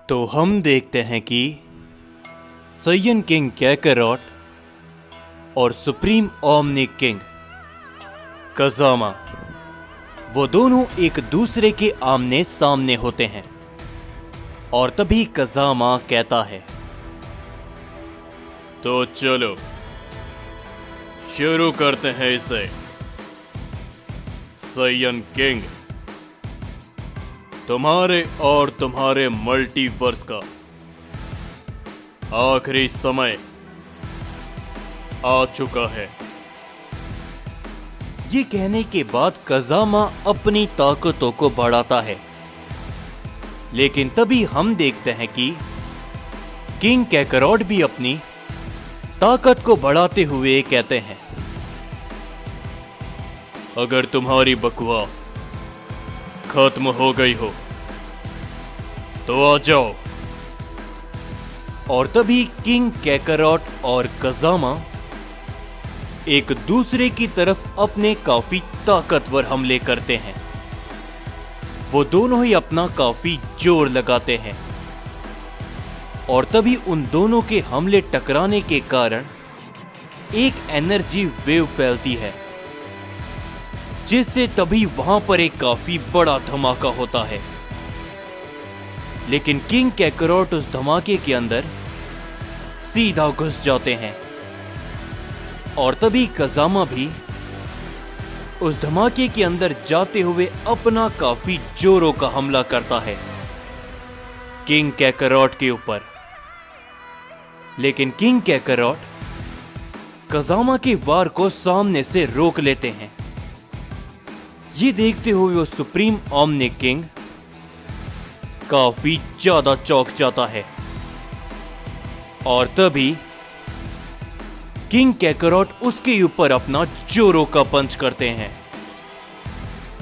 तो हम देखते हैं कि साइयन किंग कैकरॉट और सुप्रीम ओमनिक किंग कज़ामा वो दोनों एक दूसरे के आमने सामने होते हैं। और तभी कज़ामा कहता है, तो चलो शुरू करते हैं इसे। साइयन किंग, तुम्हारे और तुम्हारे मल्टीवर्स का आखिरी समय आ चुका है। ये कहने के बाद कज़ामा अपनी ताकतों को बढ़ाता है, लेकिन तभी हम देखते हैं कि किंग कैकरॉट भी अपनी ताकत को बढ़ाते हुए कहते हैं, अगर तुम्हारी बकवास खत्म हो गई हो तो आ जाओ। और तभी किंग कैकरॉट और कज़ामा एक दूसरे की तरफ अपने काफी ताकतवर हमले करते हैं। वो दोनों ही अपना काफी जोर लगाते हैं और तभी उन दोनों के हमले टकराने के कारण एक एनर्जी वेव फैलती है, जिससे तभी वहां पर एक काफी बड़ा धमाका होता है। लेकिन किंग कैकरॉट उस धमाके के अंदर सीधा घुस जाते हैं और तभी कज़ामा भी उस धमाके के अंदर जाते हुए अपना काफी जोरों का हमला करता है किंग कैकरॉट के ऊपर। लेकिन किंग कैकरॉट कज़ामा के वार को सामने से रोक लेते हैं। ये देखते हुए वो सुप्रीम ओमनिक किंग काफी ज्यादा चौंक जाता है और तभी किंग कैकरॉट उसके ऊपर अपना जोरों का पंच करते हैं,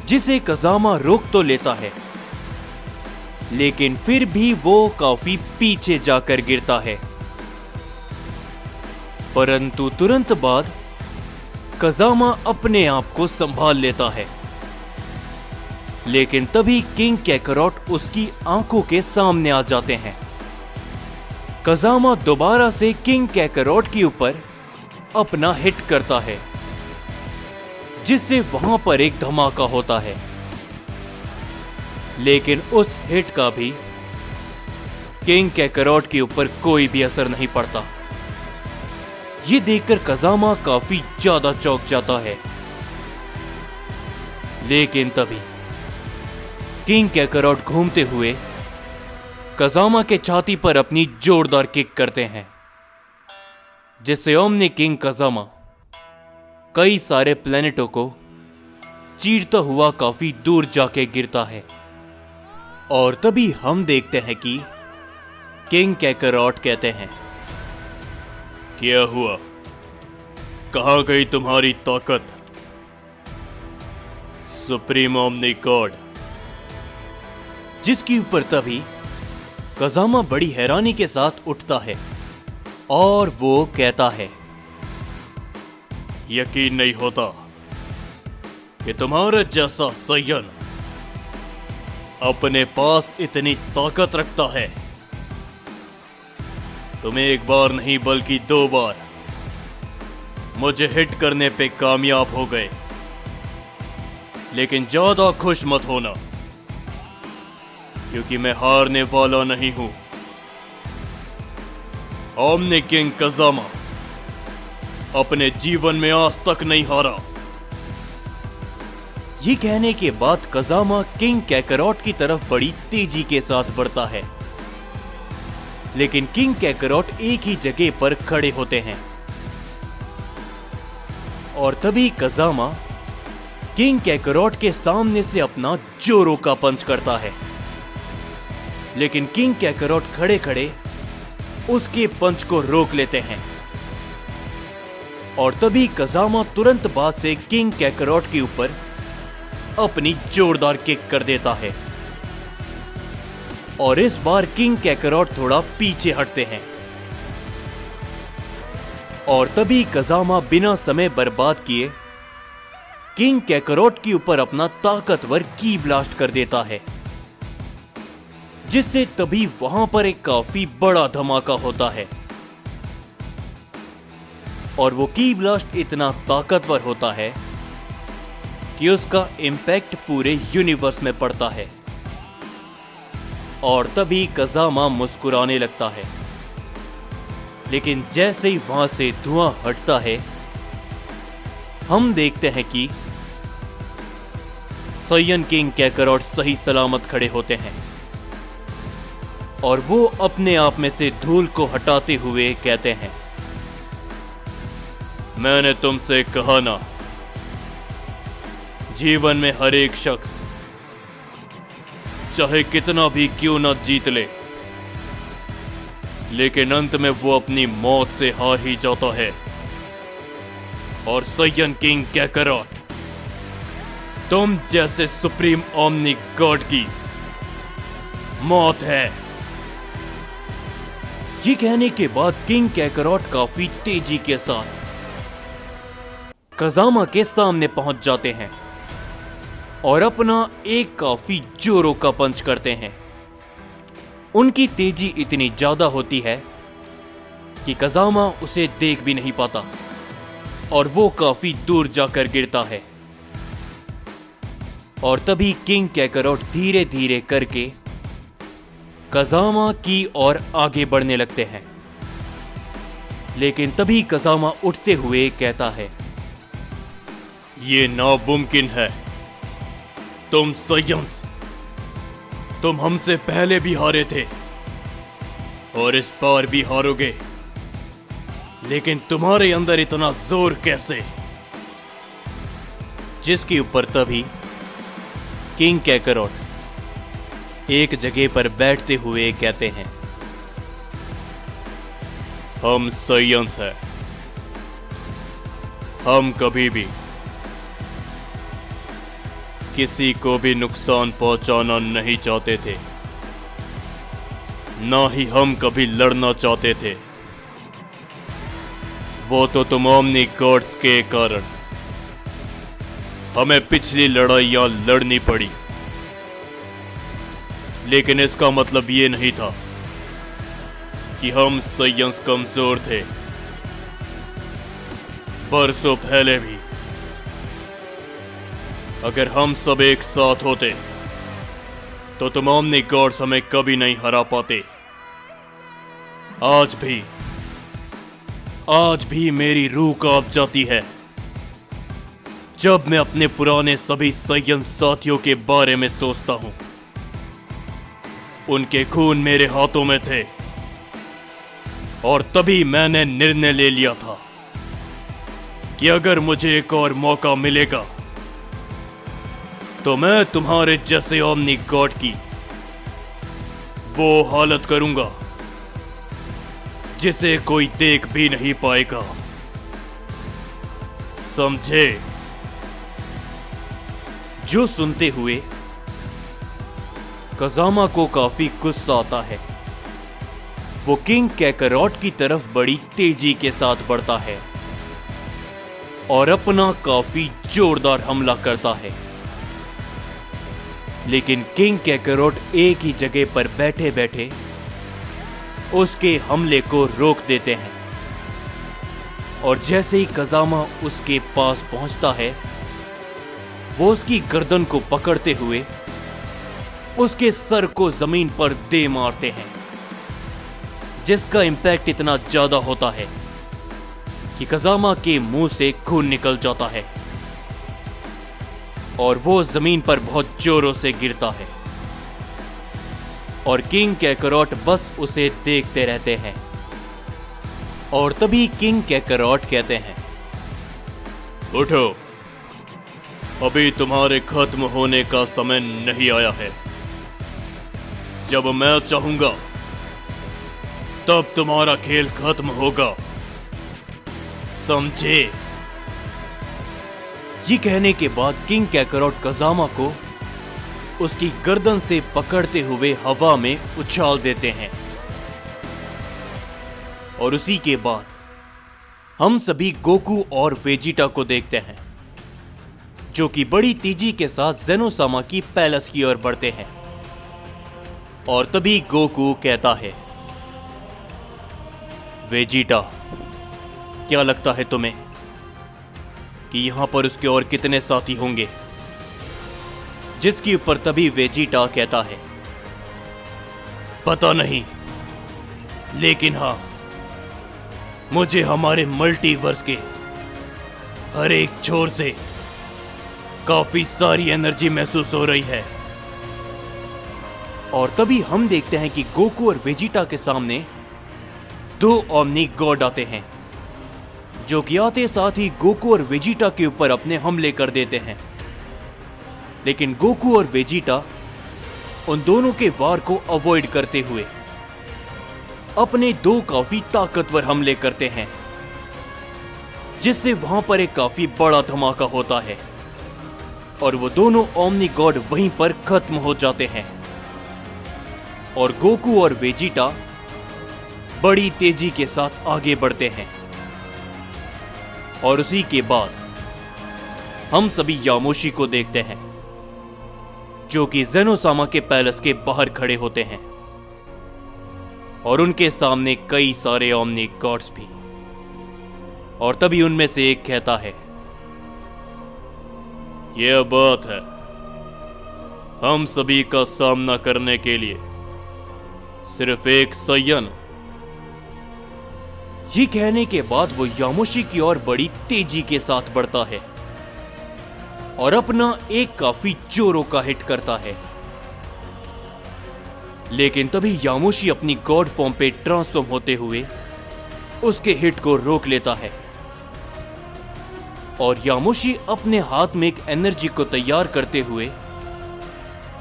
जिसे कज़ामा रोक तो लेता है, लेकिन फिर भी वो काफी पीछे जाकर गिरता है। परंतु तुरंत बाद कज़ामा अपने आप को संभाल लेता है। लेकिन तभी किंग कैकरॉट उसकी आंखों के सामने आ जाते हैं। कज़ामा दोबारा से किंग कैकरॉट के ऊपर अपना हिट करता है, जिससे वहां पर एक धमाका होता है। लेकिन उस हिट का भी किंग कैकरॉट के ऊपर कोई भी असर नहीं पड़ता। ये देखकर कज़ामा काफी ज्यादा चौंक जाता है। लेकिन तभी किंग कैकरॉट घूमते हुए कज़ामा के छाती पर अपनी जोरदार किक करते हैं, जिससे ओमनिक किंग कज़ामा कई सारे प्लेनेटों को चीरता हुआ काफी दूर जाके गिरता है। और तभी हम देखते हैं कि किंग कैकरॉट कहते हैं, क्या हुआ, कहां गई तुम्हारी ताकत सुप्रीम ओमनिक गॉड। जिसके ऊपर तभी कज़ामा बड़ी हैरानी के साथ उठता है और वो कहता है, यकीन नहीं होता कि तुम्हारे जैसा साइयन अपने पास इतनी ताकत रखता है। तुम एक बार नहीं बल्कि 2 बार मुझे हिट करने पे कामयाब हो गए। लेकिन ज्यादा खुश मत होना, क्योंकि मैं हारने वाला नहीं हूं। ओमनिक किंग कज़ामा अपने जीवन में आज तक नहीं हारा। ये कहने के बाद कज़ामा किंग कैकरॉट की तरफ बड़ी तेजी के साथ बढ़ता है। लेकिन किंग कैकरॉट एक ही जगह पर खड़े होते हैं और तभी कज़ामा किंग कैकरॉट के सामने से अपना जोरों का पंच करता है। लेकिन किंग कैकरॉट खड़े खड़े उसके पंच को रोक लेते हैं और तभी कज़ामा तुरंत बाद से किंग कैकरॉट के ऊपर अपनी जोरदार किक कर देता है और इस बार किंग कैकरॉट थोड़ा पीछे हटते हैं। और तभी कज़ामा बिना समय बर्बाद किए किंग कैकरॉट के ऊपर अपना ताकतवर की ब्लास्ट कर देता है, जिससे तभी वहां पर एक काफी बड़ा धमाका होता है और वो की ब्लास्ट इतना ताकतवर होता है कि उसका इम्पैक्ट पूरे यूनिवर्स में पड़ता है और तभी कज़ामा मुस्कुराने लगता है। लेकिन जैसे ही वहां से धुआं हटता है, हम देखते हैं कि साइयन किंग कैकरॉट सही सलामत खड़े होते हैं और वो अपने आप में से धूल को हटाते हुए कहते हैं, मैंने तुमसे कहा ना, जीवन में हर एक शख्स चाहे कितना भी क्यों ना जीत ले, लेकिन अंत में वो अपनी मौत से हार ही जाता है। और साइयन किंग कैकरॉट, तुम जैसे सुप्रीम ओमनी गॉड की मौत है। ये कहने के बाद किंग कैकरॉट काफी तेजी के साथ कज़ामा के सामने पहुंच जाते हैं और अपना एक काफी जोरों का पंच करते हैं। उनकी तेजी इतनी ज्यादा होती है कि कज़ामा उसे देख भी नहीं पाता और वो काफी दूर जाकर गिरता है। और तभी किंग कैकरॉट धीरे धीरे करके कज़ामा की ओर आगे बढ़ने लगते हैं। लेकिन तभी कज़ामा उठते हुए कहता है, ये नामुमकिन है। तुम साइयन्स, तुम हमसे पहले भी हारे थे और इस बार भी हारोगे, लेकिन तुम्हारे अंदर इतना जोर कैसे? जिसके ऊपर तभी किंग कैकरॉट एक जगह पर बैठते हुए कहते हैं, हम साइयन्स हैं, हम कभी भी किसी को भी नुकसान पहुंचाना नहीं चाहते थे, ना ही हम कभी लड़ना चाहते थे। वो तो तुम ओमनी गॉड्स के कारण हमें पिछली लड़ाइयां लड़नी पड़ी, लेकिन इसका मतलब ये नहीं था कि हम साइयन्स कमजोर थे। बरसों पहले भी अगर हम सब एक साथ होते तो तुम ओमनी गॉड्स हमें कभी नहीं हरा पाते। आज भी मेरी रूह कांप जाती है जब मैं अपने पुराने सभी साइयन साथियों के बारे में सोचता हूं। उनके खून मेरे हाथों में थे और तभी मैंने निर्णय ले लिया था कि अगर मुझे एक और मौका मिलेगा तो मैं तुम्हारे जैसे ओमनी गॉड की वो हालत करूंगा जिसे कोई देख भी नहीं पाएगा, समझे? जो सुनते हुए कज़ामा को काफी गुस्सा आता है। वो किंग कैकरॉट की तरफ बड़ी तेजी के साथ बढ़ता है और अपना काफी जोरदार हमला करता है। लेकिन किंग कैकरॉट एक ही जगह पर बैठे बैठे उसके हमले को रोक देते हैं और जैसे ही कज़ामा उसके पास पहुंचता है, वो उसकी गर्दन को पकड़ते हुए उसके सर को जमीन पर दे मारते हैं, जिसका इंपैक्ट इतना ज्यादा होता है कि कज़ामा के मुंह से खून निकल जाता है और वो जमीन पर बहुत जोरों से गिरता है और किंग कैकरॉट बस उसे देखते रहते हैं। और तभी किंग कैकरॉट कहते हैं, उठो, अभी तुम्हारे खत्म होने का समय नहीं आया है। जब मैं चाहूंगा तब तुम्हारा खेल खत्म होगा, समझे? ये कहने के बाद किंग कैकरॉट कज़ामा को उसकी गर्दन से पकड़ते हुए हवा में उछाल देते हैं और उसी के बाद हम सभी गोकू और वेजिटा को देखते हैं, जो कि बड़ी तेजी के साथ ज़ेनोसामा की पैलेस की ओर बढ़ते हैं। और तभी गोकू कहता है, वेजिटा, क्या लगता है तुम्हें कि यहां पर उसके और कितने साथी होंगे? जिसके ऊपर तभी वेजिटा कहता है, पता नहीं, लेकिन हां, मुझे हमारे मल्टीवर्स के हर एक छोर से काफी सारी एनर्जी महसूस हो रही है। और तभी हम देखते हैं कि गोकू और वेजिटा के सामने दो ओमनी गॉड आते हैं, जो कि आते साथ ही गोकू और वेजिटा के ऊपर अपने हमले कर देते हैं। लेकिन गोकू और वेजिटा उन दोनों के वार को अवॉइड करते हुए अपने दो काफी ताकतवर हमले करते हैं, जिससे वहां पर एक काफी बड़ा धमाका होता है और वो दोनों ओमनी गॉड वहीं पर खत्म हो जाते हैं। और गोकू और वेजिटा बड़ी तेजी के साथ आगे बढ़ते हैं। और उसी के बाद हम सभी यामोशी को देखते हैं, जो कि ज़ेनोसामा के पैलेस के बाहर खड़े होते हैं और उनके सामने कई सारे ओमनी गॉड्स भी। और तभी उनमें से एक कहता है, यह बात है, हम सभी का सामना करने के लिए सिर्फ एक सैयन। ये कहने के बाद वो यामोशी की ओर बड़ी तेजी के साथ बढ़ता है और अपना एक काफी जोरों का हिट करता है। लेकिन तभी यामोशी अपनी गॉड फॉर्म पे ट्रांसफॉर्म होते हुए उसके हिट को रोक लेता है और यामोशी अपने हाथ में एक एनर्जी को तैयार करते हुए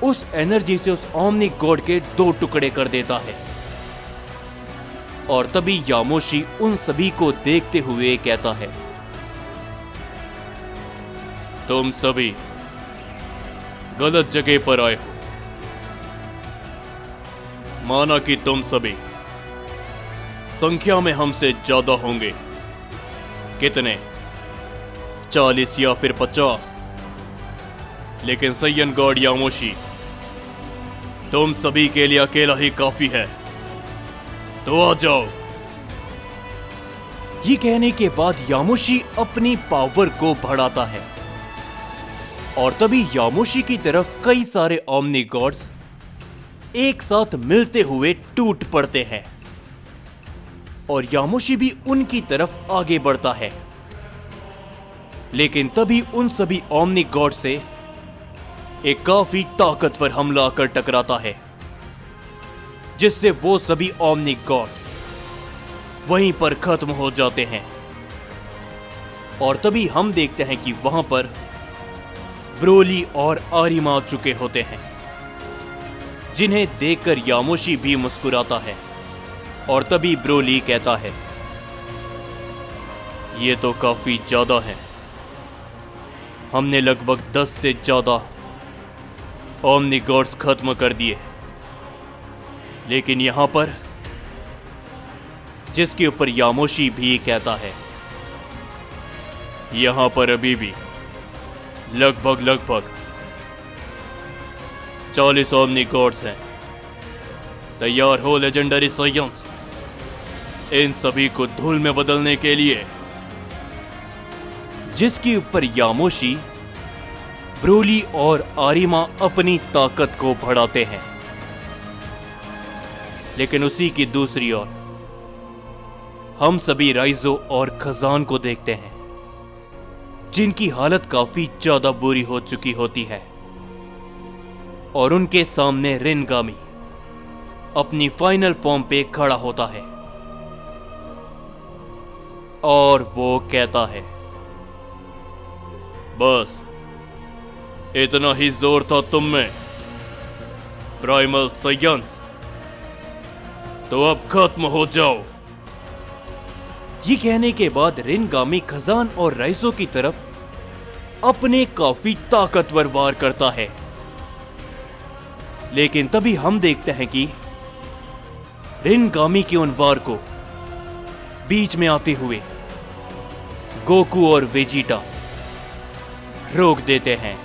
उस एनर्जी से उस ओमनी गॉड के दो टुकड़े कर देता है। और तभी यामोशी उन सभी को देखते हुए कहता है, तुम सभी गलत जगह पर आए हो। माना कि तुम सभी संख्या में हमसे ज्यादा होंगे, कितने, 40 या फिर 50, लेकिन सैयन गॉड यामोशी तुम सभी के लिए अकेला ही काफी है, तो आ जाओ। ये कहने के बाद यामोशी अपनी पावर को बढ़ाता है और तभी यामोशी की तरफ कई सारे ओमनी गॉड्स एक साथ मिलते हुए टूट पड़ते हैं और यामोशी भी उनकी तरफ आगे बढ़ता है। लेकिन तभी उन सभी ओमनी गॉड से एक काफी ताकतवर हमला आकर टकराता है, जिससे वो सभी ओमनी गॉड्स वहीं पर खत्म हो जाते हैं। और तभी हम देखते हैं कि वहां पर ब्रोली और आरिमा आ चुके होते हैं, जिन्हें देखकर यामोशी भी मुस्कुराता है। और तभी ब्रोली कहता है, ये तो काफी ज्यादा है, हमने लगभग 10 से ज्यादा ओमनी गॉड्स खत्म कर दिए, लेकिन यहां पर, जिसके ऊपर यामोशी भी कहता है, यहां पर अभी भी लगभग 40 ओमनी गॉड्स हैं। तैयार हो लेजेंडरी सैयन्स, इन सभी को धूल में बदलने के लिए। जिसके ऊपर यामोशी, ब्रोली और आरिमा अपनी ताकत को बढ़ाते हैं। लेकिन उसी की दूसरी ओर हम सभी राइजो और खजान को देखते हैं, जिनकी हालत काफी ज्यादा बुरी हो चुकी होती है और उनके सामने रिनगामी अपनी फाइनल फॉर्म पे खड़ा होता है और वो कहता है, बस इतना ही जोर था तुम में प्राइमल सैयन्स, तो अब खत्म हो जाओ। ये कहने के बाद रिनगामी खजान और राइजो की तरफ अपने काफी ताकतवर वार करता है। लेकिन तभी हम देखते हैं कि रिनगामी के उन वार को बीच में आते हुए गोकू और वेजिटा रोक देते हैं।